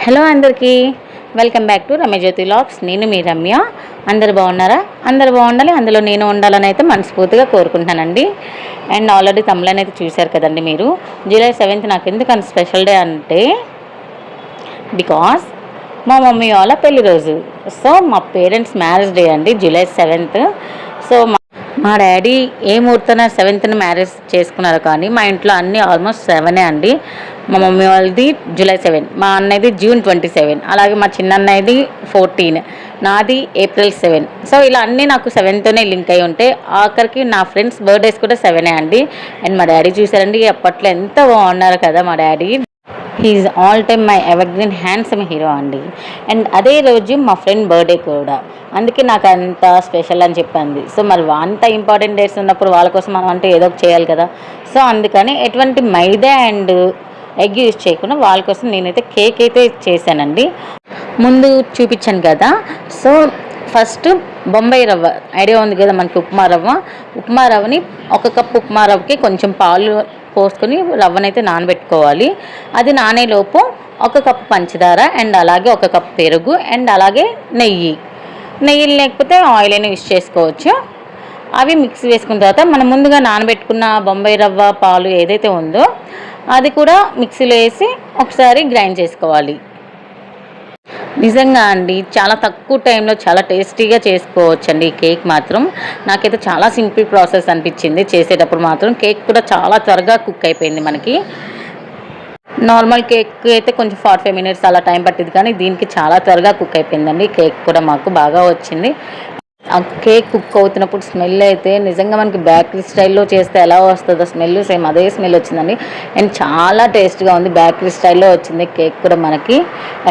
Hello అందరికీ welcome back to రమ్యజ్యోతి vlogs. నేను మీ రమ్య. అందరు బాగున్నారా? అందరు బాగుండాలి, అందులో నేను ఉండాలని అయితే మనస్ఫూర్తిగా కోరుకుంటున్నానండి. అండ్ ఆల్రెడీ తమిళని అయితే చూశారు కదండి మీరు. జూలై 7th నాకు ఎందుకు అంత స్పెషల్ డే అంటే బికాస్ మా మమ్మీ వాళ్ళ పెళ్లి రోజు. సో మా పేరెంట్స్ మ్యారేజ్ డే అండి జూలై 7th. సో మా డాడీ ఏ ముహూర్తాన 7th మ్యారేజ్ చేసుకున్నారు, కానీ మా ఇంట్లో అన్నీ ఆల్మోస్ట్ 7 అండి. మా మమ్మీ వాళ్ళది జూలై 7, మా అన్నయ్యది June 27, అలాగే మా చిన్నన్నయ్యది 14, నాది April 7. సో ఇలా అన్నీ నాకు 7తోనే లింక్ అయి ఉంటాయి. ఆఖరికి నా ఫ్రెండ్స్ బర్త్డేస్ కూడా 7 అండి. అండ్ మా డాడీ చూసారండి, అప్పట్లో ఎంత బాగున్నారు కదా మా daddy. He's all time my evergreen handsome hero అండి. అండ్ అదే రోజు మా ఫ్రెండ్ బర్త్డే కూడా, అందుకే నాకు అంత స్పెషల్ అని చెప్పింది. సో మరి అంత ఇంపార్టెంట్ డేట్స్ ఉన్నప్పుడు వాళ్ళ కోసం మనం అంటే ఏదో ఒకటి చేయాలి కదా. సో అందుకని ఎటువంటి మైదా అండ్ ఎగ్ యూజ్ చేయకుండా వాళ్ళ కోసం నేనైతే కేక్ అయితే చేశానండి. ముందు చూపించాను కదా. సో ఫస్ట్ బొంబాయి రవ్వ ఐడియా ఉంది కదా మనకి, ఉప్మా రవ్వని 1 కప్పు ఉప్మా రవ్వకి కొంచెం పాలు పోసుకొని రవ్వనైతే నానబెట్టుకోవాలి. అది నానేలోపు 1 కప్పు పంచదార అండ్ అలాగే 1 కప్పు పెరుగు అండ్ అలాగే నెయ్యి లేకపోతే ఆయిల్ అయినా యూజ్ చేసుకోవచ్చు. అవి మిక్స్ వేసుకున్న తర్వాత మనం ముందుగా నానబెట్టుకున్న బొంబాయి రవ్వ పాలు ఏదైతే ఉందో అది కూడా మిక్సీలో వేసి ఒకసారి గ్రైండ్ చేసుకోవాలి. నిజంగా అండి చాలా తక్కువ టైంలో చాలా టేస్టీగా చేసుకోవచ్చు అండి ఈ కేక్ మాత్రం. నాకైతే చాలా సింపుల్ ప్రాసెస్ అనిపించింది చేసేటప్పుడు మాత్రం. కేక్ కూడా చాలా త్వరగా కుక్ అయిపోయింది మనకి. నార్మల్ కేక్ అయితే కొంచెం 45 minutes అలా టైం పట్టింది, కానీ దీనికి చాలా త్వరగా కుక్ అయిపోయిందండి. కేక్ కూడా మాకు బాగా వచ్చింది. ఆ కేక్ కుక్ అవుతున్నప్పుడు స్మెల్ అయితే నిజంగా మనకి బేకరీ స్టైల్లో చేస్తే ఎలా వస్తుందో స్మెల్, సేమ్ అదే స్మెల్ వచ్చిందండి. అండ్ చాలా టేస్ట్గా ఉంది, బేకరీ స్టైల్లో వచ్చింది కేక్ కూడా మనకి.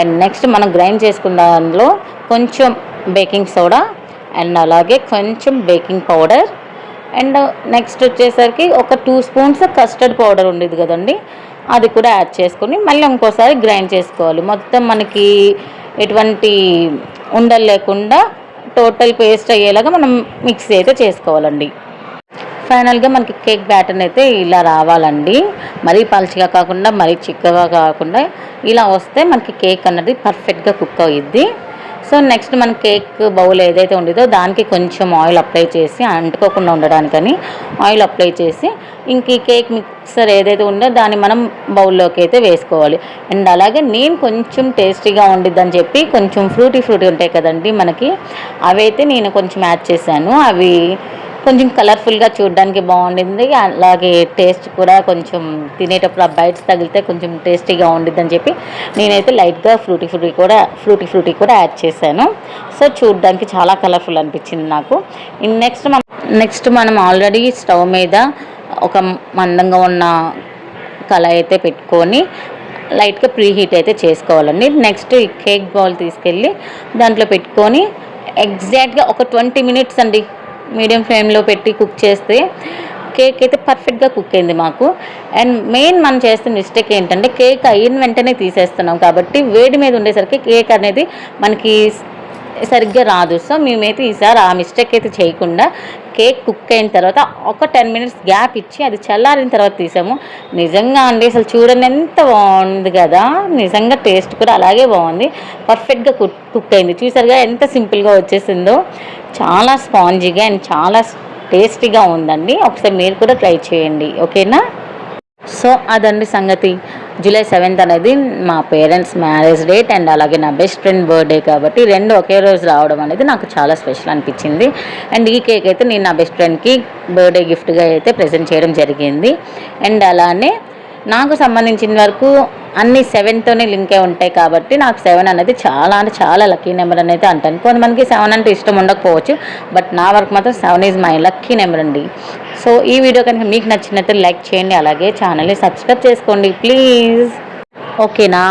అండ్ నెక్స్ట్ మనం గ్రైండ్ చేసుకున్న దానిలో కొంచెం బేకింగ్ సోడా అండ్ అలాగే కొంచెం బేకింగ్ పౌడర్ అండ్ నెక్స్ట్ వచ్చేసరికి ఒక 2 spoons కస్టర్డ్ పౌడర్ ఉండేది కదండి, అది కూడా యాడ్ చేసుకొని మళ్ళీ ఇంకోసారి గ్రైండ్ చేసుకోవాలి. మొత్తం మనకి ఎటువంటి ఉండలు లేకుండా టోటల్ పేస్ట్ అయ్యేలాగా మనం మిక్సీ అయితే చేసుకోవాలండి. ఫైనల్గా మనకి కేక్ బ్యాటర్ అయితే ఇలా రావాలండి. మరీ పలుచగా కాకుండా మరీ చిక్కగా కాకుండా ఇలా వస్తే మనకి కేక్ అన్నది పర్ఫెక్ట్గా కుక్ అయ్యిద్ది. సో నెక్స్ట్ మన కేక్ బౌల్ ఏదైతే ఉండేదో దానికి కొంచెం ఆయిల్ అప్లై చేసి, అంటుకోకుండా ఉండడానికని ఆయిల్ అప్లై చేసి ఇంక ఈ కేక్ మిక్సర్ ఏదైతే ఉందో దాన్ని మనం బౌల్లోకి అయితే వేసుకోవాలి. అండ్ అలాగే నేను కొంచెం టేస్టీగా ఉండిద్దని చెప్పి కొంచెం ఫ్రూటీ ఉంటాయి కదండి మనకి, అవైతే నేను కొంచెం యాడ్ చేశాను. అవి కొంచెం కలర్ఫుల్గా చూడడానికి బాగుండింది, అలాగే టేస్ట్ కూడా కొంచెం తినేటప్పుడు ఆ బైట్స్ తగిలితే కొంచెం టేస్టీగా ఉండిద్దని చెప్పి నేనైతే లైట్గా ఫ్రూటీ కూడా యాడ్ చేశాను. సో చూడడానికి చాలా కలర్ఫుల్ అనిపించింది నాకు. నెక్స్ట్ మనం ఆల్రెడీ స్టవ్ మీద ఒక మందంగా ఉన్న కళాయి అయితే పెట్టుకొని లైట్గా ప్రీహీట్ అయితే చేసుకోవాలండి. నెక్స్ట్ ఈ కేక్ బౌల్ తీసుకెళ్ళి దాంట్లో పెట్టుకొని ఎగ్జాక్ట్గా ఒక 20 minutes అండి మీడియం ఫ్లేమ్లో పెట్టి కుక్ చేస్తే కేక్ అయితే పర్ఫెక్ట్గా కుక్ అయింది మాకు. అండ్ మెయిన్ మనం చేస్తున్న మిస్టేక్ ఏంటంటే కేక్ అయిన వెంటనే తీసేస్తున్నాం కాబట్టి వేడి మీద ఉండేసరికి కేక్ అనేది మనకి సరిగ్గా రాదు. సో మేమైతే ఈసారి ఆ మిస్టేక్ అయితే చేయకుండా కేక్ కుక్ అయిన తర్వాత ఒక 10 minutes గ్యాప్ ఇచ్చి అది చల్లారిన తర్వాత తీసాము. నిజంగా అండి అసలు చూడండి ఎంత బాగుంది కదా, నిజంగా టేస్ట్ కూడా అలాగే బాగుంది, పర్ఫెక్ట్గా కుక్ అయింది. చూసారుగా ఎంత సింపుల్గా వచ్చేసిందో, చాలా స్పాంజీగా అండ్ చాలా టేస్టీగా ఉందండి. ఒకసారి మీరు కూడా ట్రై చేయండి, ఓకేనా? సో అదండి సంగతి. జూలై 7th అనేది మా పేరెంట్స్ మ్యారేజ్ డేట్ అండ్ అలాగే నా బెస్ట్ ఫ్రెండ్ బర్త్డే కాబట్టి 2 ఒకే రోజు రావడం అనేది నాకు చాలా స్పెషల్ అనిపించింది. అండ్ ఈ కేక్ అయితే నేను నా బెస్ట్ ఫ్రెండ్కి బర్త్డే గిఫ్ట్గా అయితే ప్రజెంట్ చేయడం జరిగింది. అండ్ అలానే నాకు సంబంధించిన వరకు అన్నీ 7తోనే లింక్ అయి ఉంటాయి కాబట్టి నాకు 7 అనేది చాలా అంటే చాలా లక్కీ నెంబర్ అని అయితే అంటాను. కొంతమందికి 7 అంటే ఇష్టం ఉండకపోవచ్చు, బట్ నా వరకు మాత్రం 7 ఈజ్ మై లక్కీ నెంబర్ అండి. సో ఈ వీడియో కనుక మీకు నచ్చినట్టు లైక్ చేయండి, అలాగే ఛానల్ని సబ్స్క్రైబ్ చేసుకోండి ప్లీజ్, ఓకేనా?